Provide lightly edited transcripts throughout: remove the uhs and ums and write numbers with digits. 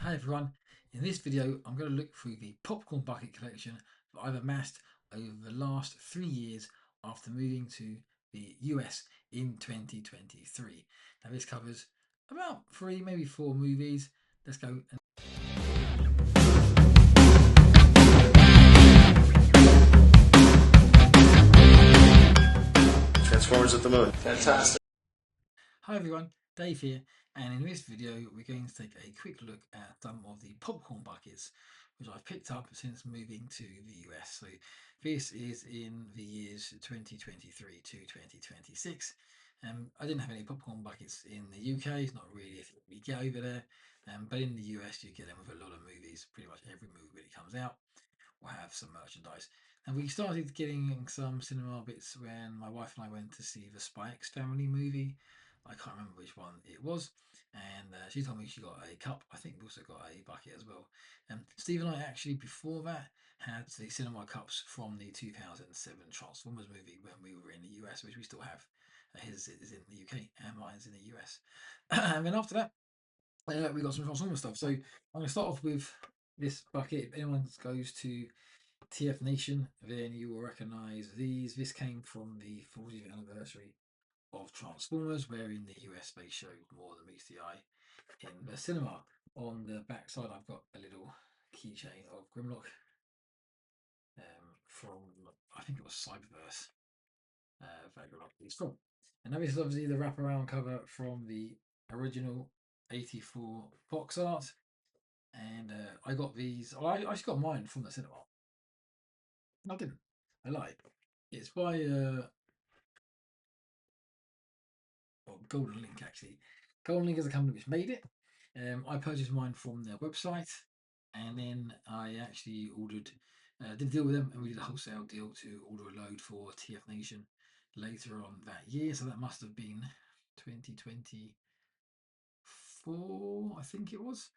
Hi everyone, in this video I'm going to look through the popcorn bucket collection that I've amassed over the last 3 years after moving to the US in 2023. Now this covers about 3, maybe 4 movies. Let's go. Transformers at the moon. Fantastic. Hi everyone, Dave here, and in this video we're going to take a quick look at some of the popcorn buckets which I've picked up since moving to the US. So this is in the years 2023 to 2026. I didn't have any popcorn buckets in the UK, it's not really a thing we get over there, but in the US you get them with a lot of movies. Pretty much every movie that comes out will have some merchandise. And we started getting some cinema bits when my wife and I went to see the Spy X Family movie. I can't remember which one it was, and she told me she got a cup. I think we also got a bucket as well. Steve and I actually before that had the cinema cups from the 2007 Transformers movie when we were in the US, which we still have. His is in the UK and mine's in the US. And then after that, we got some Transformers stuff. So I'm going to start off with this bucket. If anyone goes to TF Nation, then you will recognise these. This came from the 40th anniversary of Transformers, where in the US they showed more than meets the eye in the cinema. On the back side, I've got a little keychain of Grimlock from, I think it was Cyberverse, that Grimlock is from. And now this is obviously the wraparound cover from the original 84 box art. And I got these, I actually got mine from the cinema. I didn't. I lied. It's by Golden Link actually. Golden Link is a company which made it. I purchased mine from their website, and then I actually ordered, did a deal with them, and we did a wholesale deal to order a load for TF Nation later on that year. So that must have been 2024, I think it was.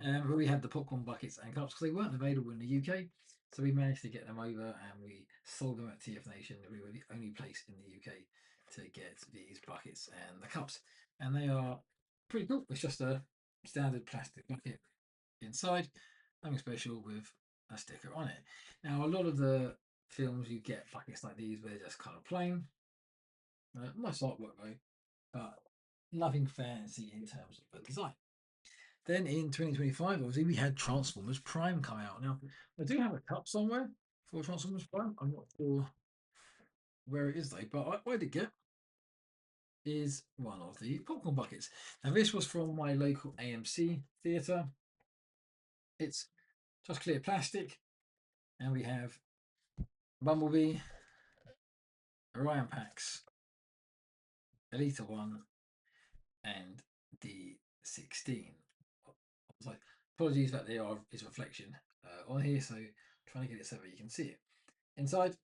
Where we had the popcorn buckets and cups because they weren't available in the UK. So we managed to get them over and we sold them at TF Nation. We were the only place in the UK to get these buckets and the cups. And they are pretty cool. It's just a standard plastic bucket inside, nothing special with a sticker on it. Now, a lot of the films you get buckets like these where they're just kind of plain. Nice artwork though, but nothing fancy in terms of the design. Then in 2025, obviously, we had Transformers Prime come out. Now, I do have a cup somewhere for Transformers Prime. I'm not sure where it is though, but what I did get is one of the popcorn buckets. Now, this was from my local AMC theatre. It's just clear plastic, and we have Bumblebee, Orion Pax, Elita 1, and D16. So, apologies that there is reflection on here, so trying to get it so that you can see it. Inside,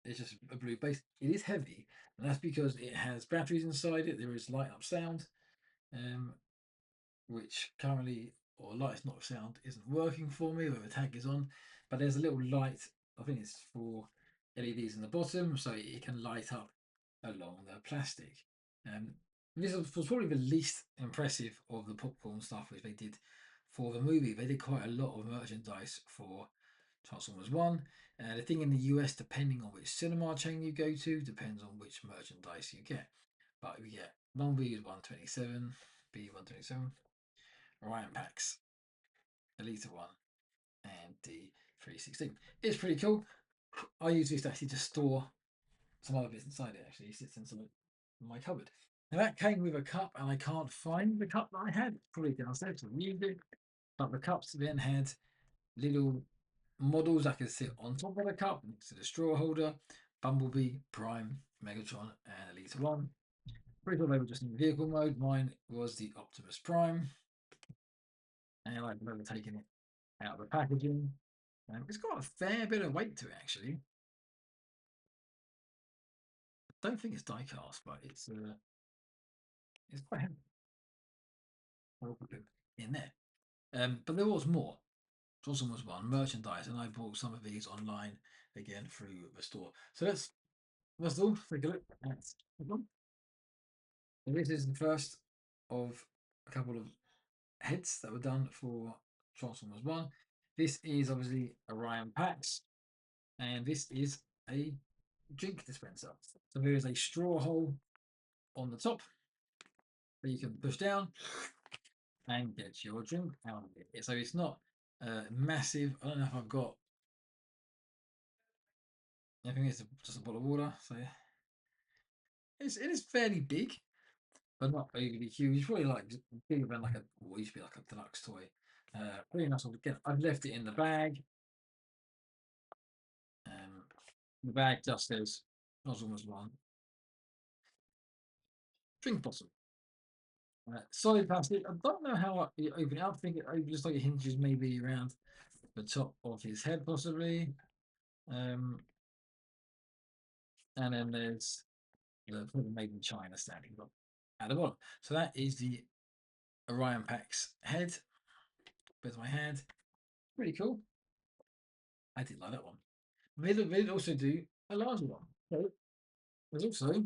it's just a blue base. It is heavy, and that's because it has batteries inside it. There is light up sound, which currently, or lights not sound, isn't working for me where the tag is on. But there's a little light, I think it's for LEDs in the bottom, so it can light up along the plastic. This was probably the least impressive of the popcorn stuff which they did for the movie. They did quite a lot of merchandise for Transformers 1. The thing in the US, depending on which cinema chain you go to, depends on which merchandise you get. But we get one B is 127, B 127, Orion Pax, Elita 1, and D 316. It's pretty cool. I use this to actually just store some other bits inside it. Actually, it sits inside my cupboard. Now that came with a cup, and I can't find the cup that I had. Probably downstairs, so I used it. But the cups then had little models that could sit on top of the cup next to the straw holder. Bumblebee, Prime, Megatron, and Elite 1. Pretty cool they were just in vehicle mode. Mine was the Optimus Prime. And I remember taking it out of the packaging. It's got a fair bit of weight to it, actually. I don't think it's die cast, but it's quite heavy. I'll put it in there. But there was more. Johnson was one merchandise, and I bought some of these online again through the store. So let's all take a look at one. And this is the first of a couple of heads that were done for Transformers 1. This is obviously Orion Pax, and this is a drink dispenser. So there is a straw hole on the top that you can push down and get your drink out of it. So it's not massive. I don't know if I've got. I think it's just a bottle of water. So it is fairly big, but not overly huge. It's probably like bigger than like a what used to be like a deluxe toy. Pretty nice. Again, I've left it in the bag. The bag just says Transformers 1 drink bottle. Solid plastic. I don't know how you open it up. I think it opens like it hinges maybe around the top of his head, possibly. And then there's the made in China standing up at the bottom. So that is the Orion Pax head. With my hand. Pretty cool. I did like that one. They also do a larger one. So there's also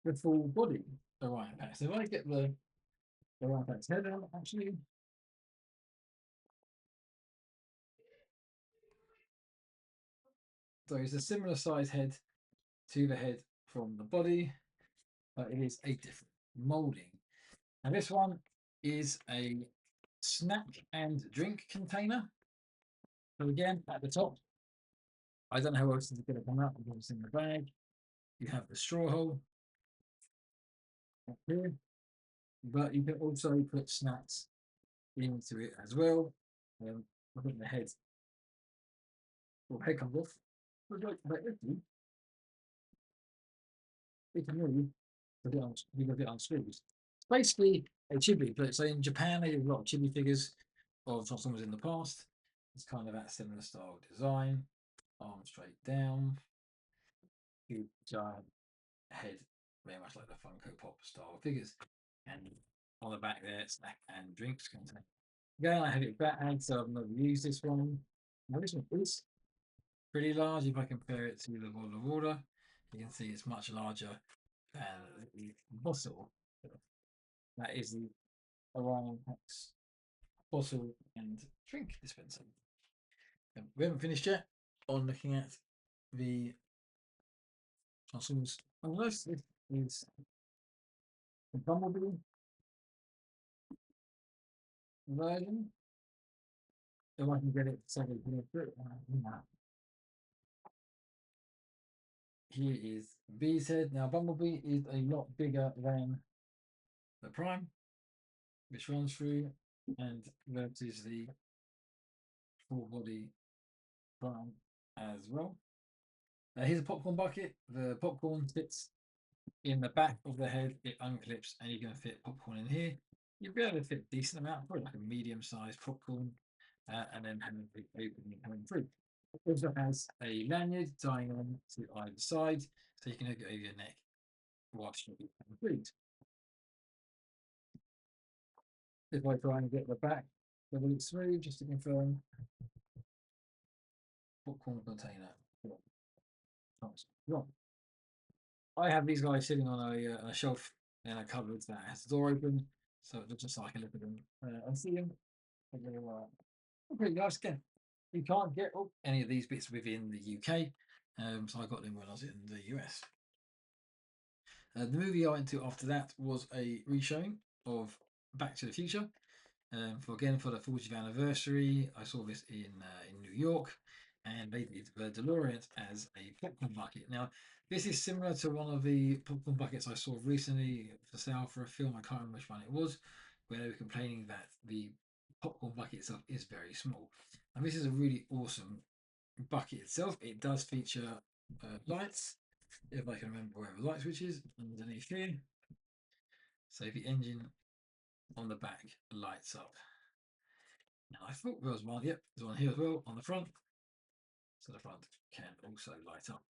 the full body Orion Pax. So if I get the Orion Pax head out, actually. So it's a similar size head to the head from the body, but it is a different molding. And this one is a snack and drink container. So again, at the top, I don't know how else it's going to come out because it's in the bag. You have the straw hole up here, but you can also put snacks into it as well. I think the head comes off. But if it can move, you got it unscrewed. It's basically a chibi, but so in Japan they did a lot of chibi figures of Transformers in the past. It's kind of that similar style design, arm straight down, huge giant head, very much like the Funko Pop style figures. And on the back there, snack and drinks container. Again, I have it back, so I've never used this one. Now this one is pretty large if I compare it to the bottle of water. You can see it's much larger than the bottle. That is the Orion Pax bottle and drink dispenser. And we haven't finished yet on looking at the Transformers. Unless it is the Bumblebee version. If I can get it so we can through it. Here is Bee's head. Now Bumblebee is a lot bigger than the Prime, which runs through, and that is the full body Prime as well. Here's a popcorn bucket. The popcorn fits in the back of the head. It unclips, and you can fit popcorn in here. You'll be able to fit a decent amount, probably like a medium-sized popcorn, and then have a big opening coming through. It also has a lanyard tying on to either side, so you can hook it over your neck whilst you're eating food. If I try and get the back a little smooth, just to confirm, popcorn container. Right. I have these guys sitting on a shelf in a cupboard that has the door open, so just so I can look at them and see them. Pretty nice again. You can't get any of these bits within the UK, so I got them when I was in the US. The movie I went to after that was a reshowing of Back to the Future. For the 40th anniversary, I saw this in New York, and they did the DeLorean as a popcorn bucket. Now, this is similar to one of the popcorn buckets I saw recently for sale for a film. I can't remember which one it was, where they were complaining that the popcorn bucket itself is very small. And this is a really awesome bucket itself. It does feature lights, if I can remember where the light switch is, underneath here. So the engine on the back lights up. Now I thought there was one, yep, there's one here as well on the front. So the front can also light up.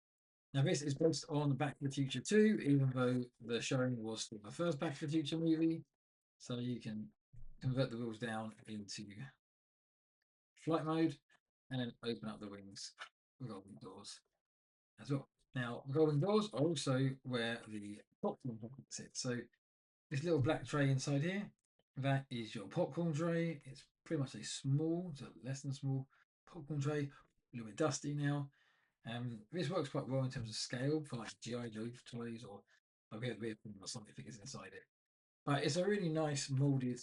Now this is based on Back to the Future 2, even though the showing was for the first Back to the Future movie. So you can convert the wheels down into flight mode and then open up the wings, revolving doors as well. Now, revolving doors are also where the popcorn bucket sits. So this little black tray inside here that is your popcorn tray. It's pretty much a small, so less than small popcorn tray. A little bit dusty now. This works quite well in terms of scale for like GI Joe toys or we have something figures inside it. But it's a really nice molded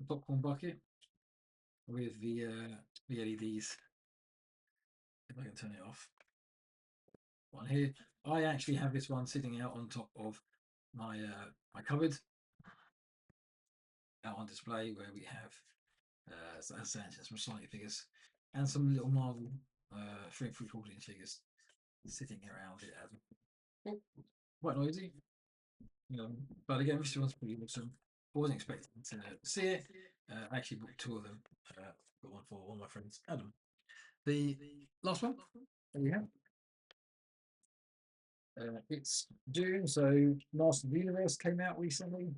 popcorn bucket with the LEDs. If I can turn it off. One here. I actually have this one sitting out on top of my cupboard, out on display where we have some Sonic figures and some little Marvel 3 3/4 inch figures sitting around it as well. Quite noisy. But again, this one's pretty awesome. I wasn't expecting to see it. I actually bought 2 of them. Got one for one of my friends, Adam. The last one that we have. It's June, so Master of the Universe came out recently,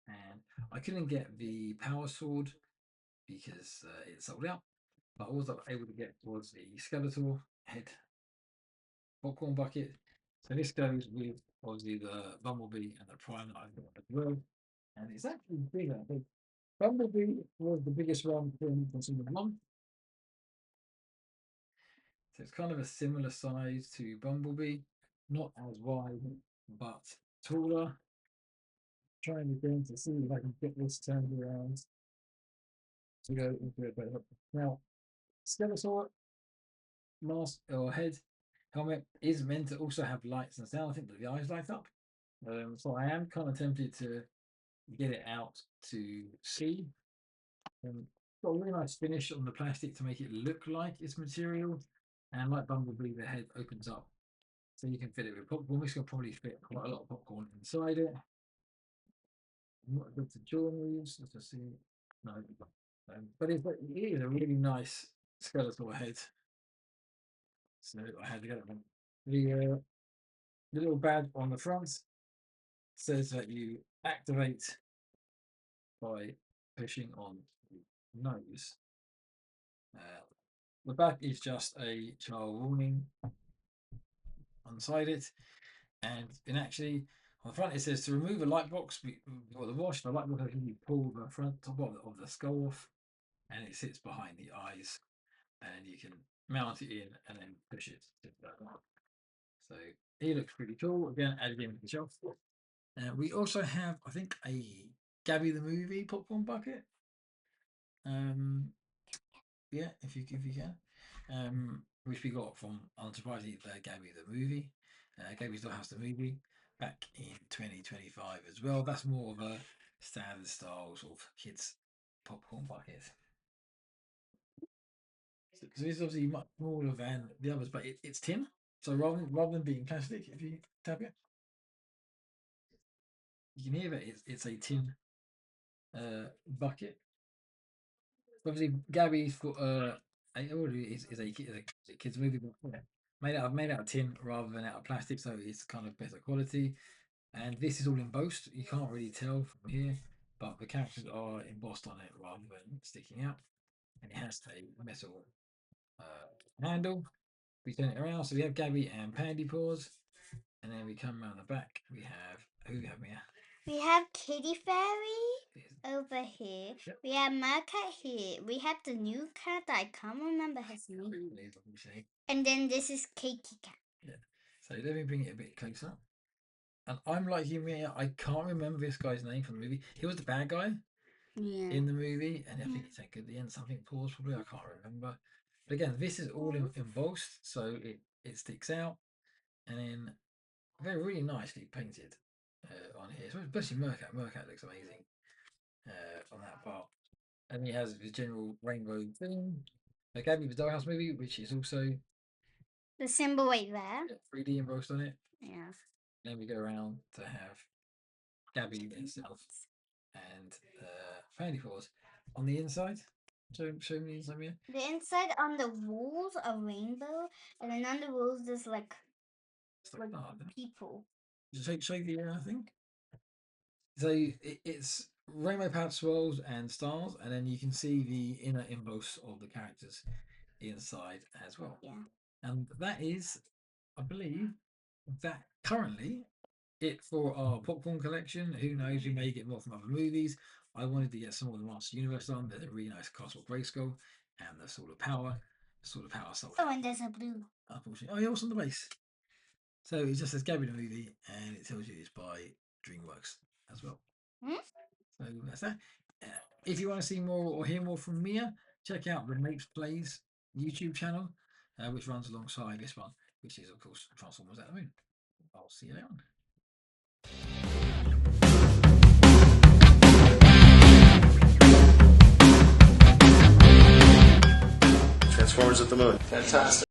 and I couldn't get the Power Sword because it sold out. But all I was able to get was the Skeletor head popcorn bucket. So this goes with obviously the Bumblebee and the Prime that I've got as well. And it's actually bigger. The Bumblebee was the biggest one from Consumer One. So it's kind of a similar size to Bumblebee, not as wide, but taller. Trying again to see if I can get this turned around to go into it better. Now, Skeletor mask or head helmet is meant to also have lights and sound. I think that the eyes light up. So I am kind of tempted to get it out to see. Got a really nice finish on the plastic to make it look like it's material. And like Bumblebee, the head opens up so you can fit it with popcorn. This can probably fit quite a lot of popcorn inside it. I'm not good to journals. Let's just see. No, but it is a really nice skeletal head. So I had to get it. The little badge on the front says that you activate by pushing on the nose. The back is just a child warning inside it, and actually on the front it says to remove a light box or the wash. The light box you pull the front top of the skull off, and it sits behind the eyes, and you can mount it in and then push it. So he looks pretty cool. Again, added in the shelf. We also have, I think, a Gabby the Movie popcorn bucket. Yeah, if you can. Which we got from unsurprisingly Gabby the Movie. Gabby's Dollhouse the Movie back in 2025 as well. That's more of a standard style sort of kids popcorn bucket. So this is obviously much smaller than the others, but it's tin. So rather than being plastic, if you tap it, you can hear that it's a tin bucket. Obviously, Gabby's got is a kids movie, but yeah, made out of tin rather than out of plastic, so it's kind of better quality. And this is all embossed. You can't really tell from here, but the characters are embossed on it rather than sticking out. And it has a metal handle. We turn it around, so we have Gabby and Pandy Paws, and then we come around the back. We have who we have here. We have Kitty Fairy over here. Yep. We have Meerkat here. We have the new cat. I can't remember his name. And then this is Cakey Cat. Yeah. So let me bring it a bit closer. And I'm like you, Mia. I can't remember this guy's name from the movie. He was the bad guy in the movie, and I think it's like at the end something Paws probably. I can't remember. But again, this is all embossed, so it sticks out, and then they're really nicely painted on here. So especially Meerkat. Meerkat looks amazing on that part. And he has the general rainbow thing. Gabby the Dollhouse Movie, which is also the symbol right there. 3D embossed on it. Yeah. Then we go around to have Gabby itself and Fanny Paws on the inside. Show me the inside here. The inside on the walls are rainbow, and then on the walls there's like people. Show the thing. So it's rainbow pouch swirls and stars, and then you can see the inner emboss of the characters inside as well. Yeah. And that is, I believe, that currently it for our popcorn collection. Who knows? We may get more from other movies. I wanted to get some of the Master Universe on. There's a really nice Castle Grayskull and the Sword of Power. The Sword of Power sold. Oh, and there's a blue. Unfortunately, oh, yeah, what's on the base? So it just says Gabby the movie, and it tells you it's by DreamWorks as well. So that's that. If you want to see more or hear more from Mia, check out the Mapes Plays YouTube channel, which runs alongside this one, which is, of course, Transformers at the Moon. I'll see you later on. Transformers at the Moon. Fantastic.